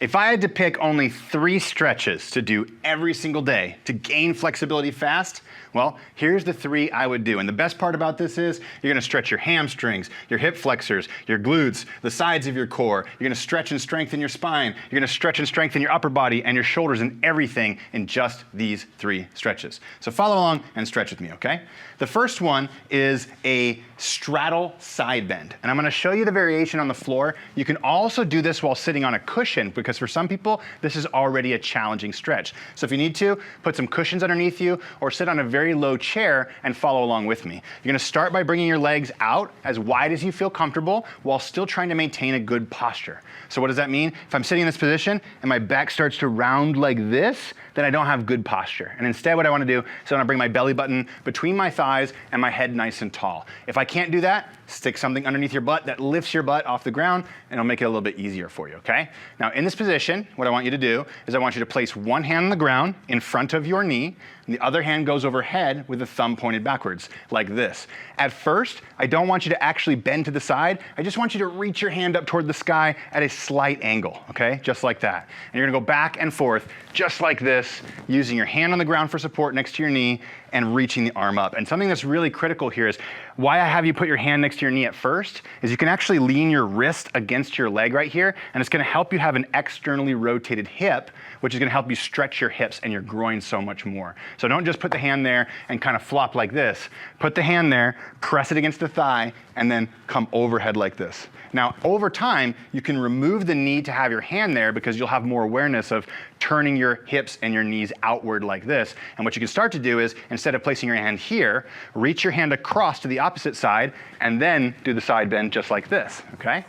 If I had to pick only 3 stretches to do every single day to gain flexibility fast, well, here's the 3 I would do. And the best part about this is you're gonna stretch your hamstrings, your hip flexors, your glutes, the sides of your core. You're gonna stretch and strengthen your spine. You're gonna stretch and strengthen your upper body and your shoulders and everything in just these 3 stretches. So follow along and stretch with me, okay? The first one is a straddle side bend. And I'm gonna show you the variation on the floor. You can also do this while sitting on a cushion because for some people, this is already a challenging stretch. So if you need to, put some cushions underneath you or sit on a very low chair and follow along with me. You're gonna start by bringing your legs out as wide as you feel comfortable while still trying to maintain a good posture. So what does that mean? If I'm sitting in this position and my back starts to round like this, then I don't have good posture. And instead what I wanna do is I wanna bring my belly button between my thighs and my head nice and tall. If I can't do that, stick something underneath your butt that lifts your butt off the ground and it'll make it a little bit easier for you, okay? Now in this position, what I want you to do is I want you to place one hand on the ground in front of your knee, and the other hand goes overhead with the thumb pointed backwards, like this. At first, I don't want you to actually bend to the side. I just want you to reach your hand up toward the sky at a slight angle, okay? Just like that. And you're gonna go back and forth, just like this, using your hand on the ground for support next to your knee and reaching the arm up. And something that's really critical here is why I have you put your hand next to your knee at first is you can actually lean your wrist against your leg right here, and it's gonna help you have an externally rotated hip, which is gonna help you stretch your hips and your groin so much more. So don't just put the hand there and kind of flop like this. Put the hand there, press it against the thigh, and then come overhead like this. Now, over time, you can remove the need to have your hand there because you'll have more awareness of turning your hips and your knees outward like this. And what you can start to do is, instead of placing your hand here, reach your hand across to the opposite side and then do the side bend just like this, okay?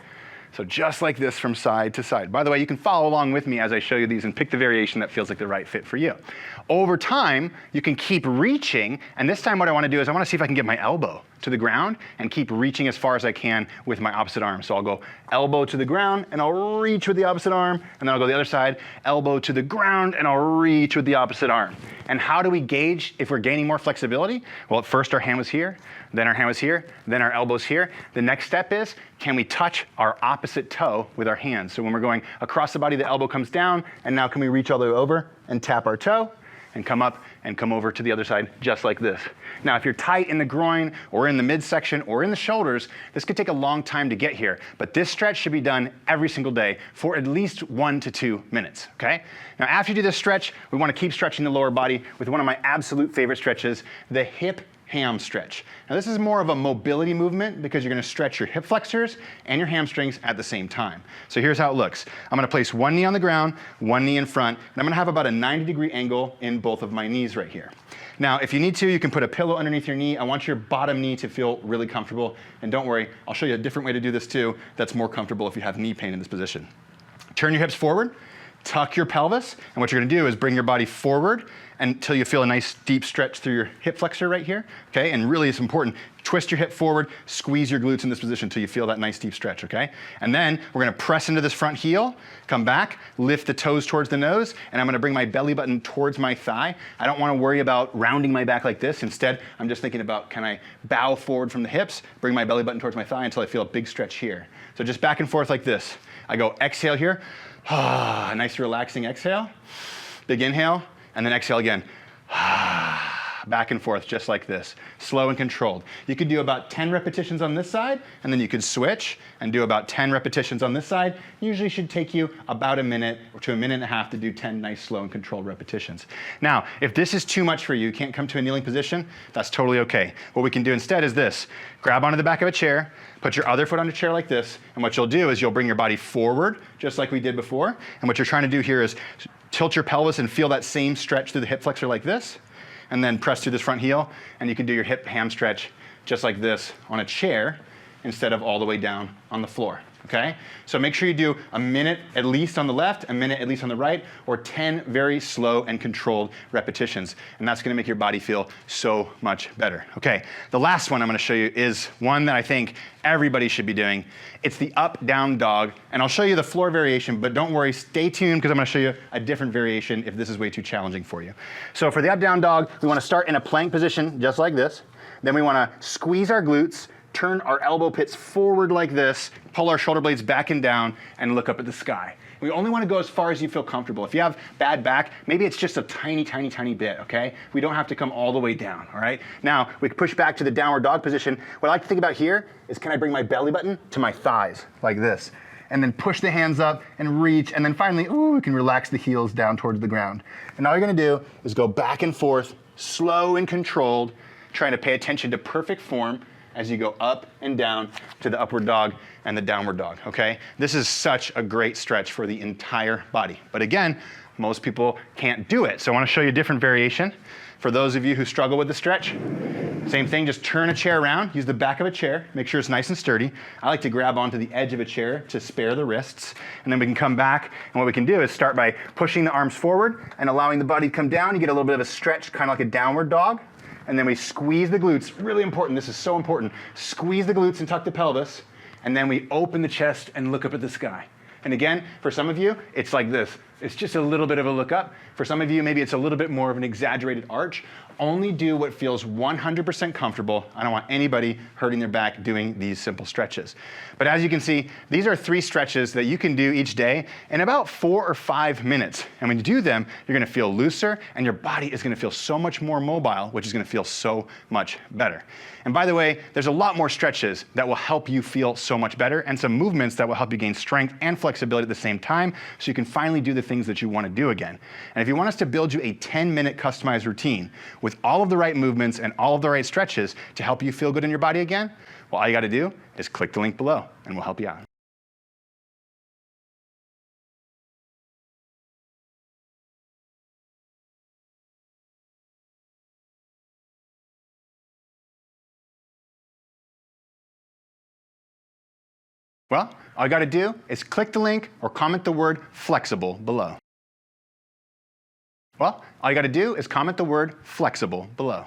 So just like this from side to side. By the way, you can follow along with me as I show you these and pick the variation that feels like the right fit for you. Over time, you can keep reaching, and this time what I wanna do is I wanna see if I can get my elbow to the ground and keep reaching as far as I can with my opposite arm. So I'll go elbow to the ground and I'll reach with the opposite arm, and then I'll go the other side, elbow to the ground and I'll reach with the opposite arm. And how do we gauge if we're gaining more flexibility? Well, at first our hand was here, then our hand was here, then our elbow's here. The next step is, can we touch our opposite toe with our hands? So when we're going across the body, the elbow comes down, and now can we reach all the way over and tap our toe and come up and come over to the other side just like this. Now, if you're tight in the groin or in the midsection or in the shoulders, this could take a long time to get here, but this stretch should be done every single day for at least 1 to 2 minutes, okay? Now, after you do this stretch, we wanna keep stretching the lower body with one of my absolute favorite stretches, the hip ham stretch. Now this is more of a mobility movement because you're gonna stretch your hip flexors and your hamstrings at the same time. So here's how it looks. I'm gonna place one knee on the ground, one knee in front, and I'm gonna have about a 90-degree angle in both of my knees right here. Now, if you need to, you can put a pillow underneath your knee. I want your bottom knee to feel really comfortable. And don't worry, I'll show you a different way to do this too that's more comfortable if you have knee pain in this position. Turn your hips forward, tuck your pelvis, and what you're gonna do is bring your body forward until you feel a nice deep stretch through your hip flexor right here, okay? And really it's important, twist your hip forward, squeeze your glutes in this position until you feel that nice deep stretch, okay? And then we're gonna press into this front heel, come back, lift the toes towards the nose, and I'm gonna bring my belly button towards my thigh. I don't wanna worry about rounding my back like this. Instead, I'm just thinking about, can I bow forward from the hips, bring my belly button towards my thigh until I feel a big stretch here. So just back and forth like this. I go exhale here, a nice relaxing exhale, big inhale, and then exhale again. Back and forth, just like this, slow and controlled. You could do about 10 repetitions on this side, and then you could switch and do about 10 repetitions on this side. Usually should take you about a minute or to a minute and a half to do 10 nice, slow and controlled repetitions. Now, if this is too much for you, can't come to a kneeling position, that's totally okay. What we can do instead is this. Grab onto the back of a chair, put your other foot on a chair like this, and what you'll do is you'll bring your body forward, just like we did before, and what you're trying to do here is tilt your pelvis and feel that same stretch through the hip flexor like this, and then press through this front heel, and you can do your hip ham stretch just like this on a chair instead of all the way down on the floor, okay? So make sure you do a minute at least on the left, a minute at least on the right, or 10 very slow and controlled repetitions, and that's gonna make your body feel so much better. Okay, the last one I'm gonna show you is one that I think everybody should be doing. It's the up-down dog, and I'll show you the floor variation, but don't worry, stay tuned because I'm gonna show you a different variation if this is way too challenging for you. So for the up-down dog, we wanna start in a plank position, just like this. Then we wanna squeeze our glutes, turn our elbow pits forward like this, pull our shoulder blades back and down, and look up at the sky. We only want to go as far as you feel comfortable. If you have bad back, maybe it's just a tiny, tiny, tiny bit, okay? We don't have to come all the way down, all right? Now, we can push back to the downward dog position. What I like to think about here is, can I bring my belly button to my thighs, like this? And then push the hands up and reach, and then finally, ooh, we can relax the heels down towards the ground. And all you're gonna do is go back and forth, slow and controlled, trying to pay attention to perfect form as you go up and down to the upward dog and the downward dog, okay? This is such a great stretch for the entire body. But again, most people can't do it. So I wanna show you a different variation. For those of you who struggle with the stretch, same thing, just turn a chair around, use the back of a chair, make sure it's nice and sturdy. I like to grab onto the edge of a chair to spare the wrists, and then we can come back, and what we can do is start by pushing the arms forward and allowing the body to come down. You get a little bit of a stretch, kind of like a downward dog. And then we squeeze the glutes, really important, this is so important. Squeeze the glutes and tuck the pelvis, and then we open the chest and look up at the sky. And again, for some of you, it's like this. It's just a little bit of a look up. For some of you, maybe it's a little bit more of an exaggerated arch. Only do what feels 100% comfortable. I don't want anybody hurting their back doing these simple stretches. But as you can see, these are 3 stretches that you can do each day in about 4 or 5 minutes. And when you do them, you're gonna feel looser and your body is gonna feel so much more mobile, which is gonna feel so much better. And by the way, there's a lot more stretches that will help you feel so much better, and some movements that will help you gain strength and flexibility at the same time, so you can finally do the things that you want to do again. And if you want us to build you a 10-minute customized routine with all of the right movements and all of the right stretches to help you feel good in your body again, well, all you got to do is click the link below and we'll help you out. Well, all you got to do is click the link or comment the word flexible below. Well, all you got to do is comment the word flexible below.